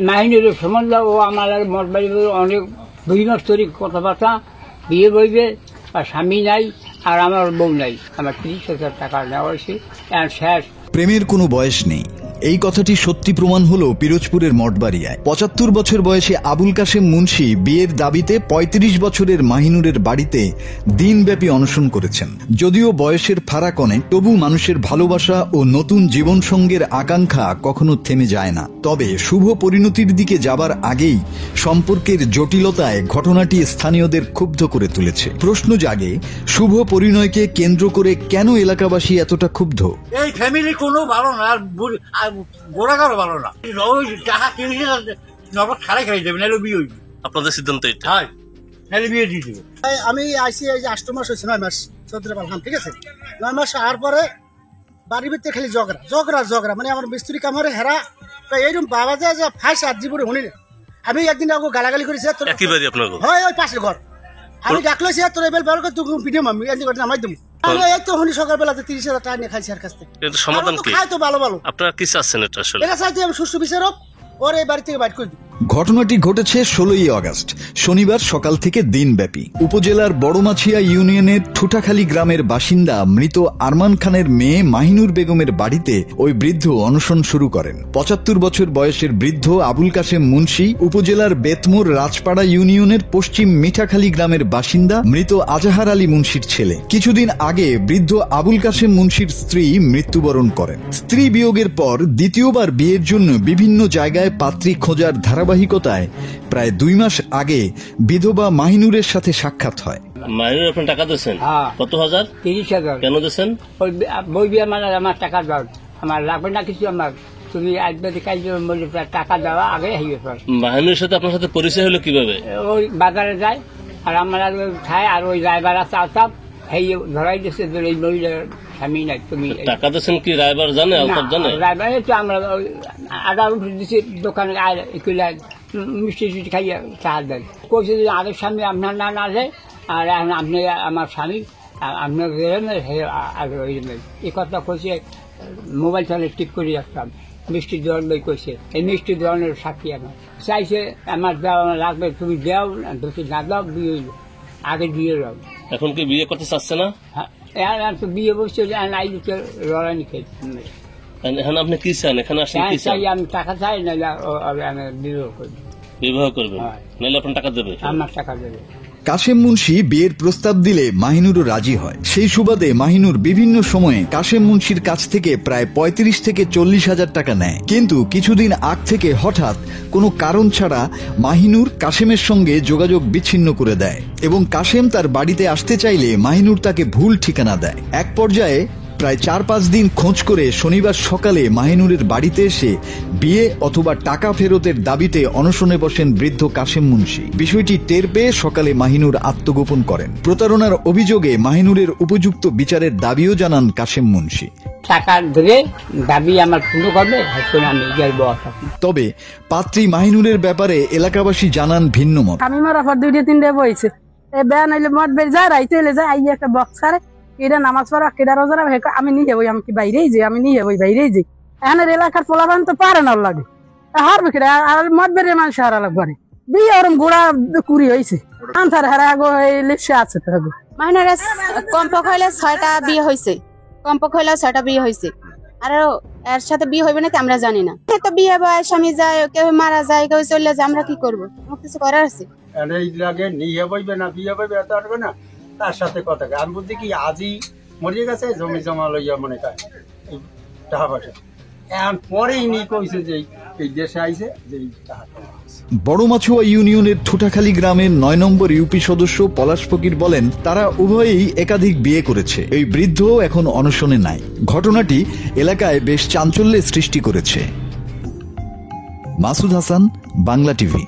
মাহিনীর সম্বন্ধ ও আমার মঠ বাড়ি অনেক 2 মাস ধরে কথাবার্তা, বিয়ে বইবে আর স্বামী নাই আর আমার বউ নাই, আমার 30,000 টাকা নেওয়া হয়েছে শেষ। প্রেমের কোনো বয়স নেই, এই কথাটি সত্যি প্রমাণ হলো পিরোজপুরের মঠবাড়িয়ায়। 75 বছর বয়সে আবুল কাশেম মুন্সি বিয়ের দাবিতে 35 বছরের মাহিনুরের বাড়িতে দিনব্যাপী অনশন করেছেন। যদিও বয়সের ফারাক অনেক, তবু মানুষের ভালোবাসা ও নতুন জীবন সঙ্গের আকাঙ্ক্ষা কখনো থেমে যায় না। তবে শুভ পরিণতির দিকে যাবার আগেই সম্পর্কের জটিলতায় ঘটনাটি স্থানীয়দের ক্ষুব্ধ করে তুলেছে। প্রশ্ন জাগে, শুভ পরিণয়কে কেন্দ্র করে কেন এলাকাবাসী এতটা ক্ষুব্ধ? এই ফ্যামিলি কোনো ভালো না, গোড়াগারও ভালো না, টাকা কিনেছে নগদ খাড়াই খাই দেবে, নাহলে বিয়ে হইবে। আপনাদের সিদ্ধান্ত এটা? হ্যাঁ, নাহলে বিয়ে দিয়ে দেবে। আমি আইসি এই যে 8 মাস হয়েছে, 9 মাস চৌধুরী পাললাম, ঠিক আছে। 9 মাস হওয়ার পরে বাড়ির ভিতরে খালি ঝগড়া, মানে আমার মিস্ত্রি কাম হরে হেরা এইরকম বাবা যায় যে ফাঁস আর জীবনে শুনি না। আমি একদিন আগে গালাগালি করেছি, হয় ওই পাশের ঘর, আমি ডাকলেছি তোর এবার বের করে তুই ভিডিও মামি নামাই দেবো। এই তো শুনি সকালবেলা 30,000 টাকা নিয়ে খাইছি আর কাছ থেকে। সমাধান কি? খাই তো ভালো ভালো। আপনারা কি চাচ্ছেন এটা? আসলে এটা চাইতে আমি সুষ্ঠু বিচারক ওর এই বাড়ি থেকে বাইর করে দিই। ঘটনাটি ঘটেছে 16ই আগস্ট শনিবার সকাল থেকে দিনব্যাপী। উপজেলার বড়মাছিয়া ইউনিয়নের ঠুটাখালী গ্রামের বাসিন্দা মৃত আরমান খানের মেয়ে মাহিনুর বেগমের বাড়িতে ওই বৃদ্ধ অনশন শুরু করেন। 75 বছর বয়সের বৃদ্ধ আবুল কাশেম মুন্সি উপজেলার বেতমোর রাজপাড়া ইউনিয়নের পশ্চিম মিঠাখালী গ্রামের বাসিন্দা মৃত আজাহার আলী মুন্সির ছেলে। কিছুদিন আগে বৃদ্ধ আবুল কাশেম মুন্সির স্ত্রী মৃত্যুবরণ করেন। স্ত্রী বিয়োগের পর দ্বিতীয়বার বিয়ের জন্য বিভিন্ন জায়গায় পাত্রী খোঁজার ধারাবাহিকতায় প্রায় 2 মাস আগে বিধবা মাহিনুরের সাথে সাক্ষাৎ হয়। মাহিনুর আপনি টাকা দিয়েছেন? কত হাজার? 30,000। কেন দিয়েছেন? ওই বই বিয়ে মানে আমার টাকা দাও, আমার লাগবে না কিছু, আমার তুমি একবারে কাজ টাকা দেওয়া আগে হয়ে পড়ে। মাহিনুরের সাথে আপনার সাথে পরিচয় হলো কিভাবে? ওই বাজারে যায় আর আমরা খায়, আর ওই রায়বার আছে আলতাপ এই ধরাই দিচ্ছে এই মহিলার স্বামী নাই। তুমি টাকা দিয়েছেন কি রায়বার জানে? আলতাপ জানে? রায়বার তো আমরা আদা উঠে দিচ্ছি দোকানে মিষ্টি টিষ্টি খাইয়ে চাল দেয়। কইছে যে আরেক স্বামী আপনার না যায়, আর এখন আপনি আমার স্বামী আপনার এই কথা কইছে। মোবাইল চালে টিপ করে রাখতাম, মিষ্টি দোয়ান বই কইছে, এই মিষ্টি দোয়ানের সাক্ষী আমার চাইছে আমার দেওয়া লাগবে, তুমি দেও না দাও বিয়ে হইল, আগে বিয়ে দাও। এখন কি বিয়ে করতে চাচ্ছে না? হ্যাঁ, তো বিয়ে বসছে লড়াই খেয়ে। এখন আপনি কি চান? এখানে আসেন কি চান? আমি টাকা চাই, নাহলে আমি বিবাহ করবো। বিবাহ করবেন? নাহলে আপনার টাকা দেবে? আমার টাকা দেবে। কাশেম মুন্সি বিয়ের প্রস্তাব দিলে মাহিনুরও রাজি হয়। সেই সুবাদে মাহিনুর বিভিন্ন সময়ে কাশেম মুন্সির কাছ থেকে প্রায় 35 থেকে 40,000 টাকা নেয়। কিন্তু কিছুদিন আগ থেকে হঠাৎ কোনো কারণ ছাড়া মাহিনুর কাশেমের সঙ্গে যোগাযোগ বিচ্ছিন্ন করে দেয় এবং কাশেম তার বাড়িতে আসতে চাইলে মাহিনুর তাকে ভুল ঠিকানা দেয়। এক পর্যায়ে প্রায় 4-5 দিন খোঁজ করে শনিবার সকালে মাহিনুরের বাড়িতে এসে বিয়ে অথবা টাকা ফেরতের দাবিতে অনশনে বসেন বৃদ্ধ কাশেম মুন্সি। বিষয়টি টের পেয়ে সকালে মাহিনুর আত্মগোপন করেন। প্রতারণার অভিযোগে মাহিনুরের উপযুক্ত বিচারের দাবিও জানান কাশেম মুন্সি। টাকা ধরে দাবি আমার পূর্ণ করবে, তবে পাত্রী মাহিনুরের ব্যাপারে এলাকাবাসী জানান ভিন্ন মত। আমি মারা পর 2-3 বইছে বেয়া নাইলে মদ বের যায়, রাইতে এলে যায়, আইয়ে একটা বক্স করে কেডা নামাজ পড়া কেডা রোজা রাখে, আমি নিয়ে যাবো, আমি কি বাইরেই যাই, আমি নিয়ে যাবো বাইরেই যাই। এখন এলাকার পোলাবান তো পারে না লাগে, হারবে কেডা, আর মদ বের মানুষ হারা লাগবে। বিয়ে ওরম গোড়া কুড়ি হয়েছে, আনসার হারা আগো লিপসে আছে তো। মাহিনুর কমপক্ষে হইলে 6টা বিয়ে হয়েছে, কমপক্ষে হইলে 6টা বিয়ে হয়েছে, আর এর সাথে বিয়ে হইবে নাকি আমরা জানি না। তো বিয়ে হয়, স্বামী যায়, কেউ মারা যায়, কেউ চলে যায়, আমরা কি করবো? আমার কিছু করার আছে? নিয়ে বইবে না, বিয়ে বইবে এত আসবে না, তার সাথে কথা। আমি বলছি কি আজই মরিয়ে গেছে, জমি জমা লইয়া মনে কয় টাকা পয়সা এখন পরেই নিয়ে কইছে যে এই দেশে আইছে যে টাকা। বড়মাছুয়া ইউনিয়নের ঠুটাখালী গ্রামের 9 নম্বর ইউপি সদস্য পলাশ ফকির বলেন, তারা উভয়েই একাধিক বিয়ে করেছে। এই বৃদ্ধ এখন অনশনে নাই। ঘটনাটি এলাকায় বেশ চাঞ্চল্যের সৃষ্টি করেছে। মাসুদ হাসান, বাংলা টিভি।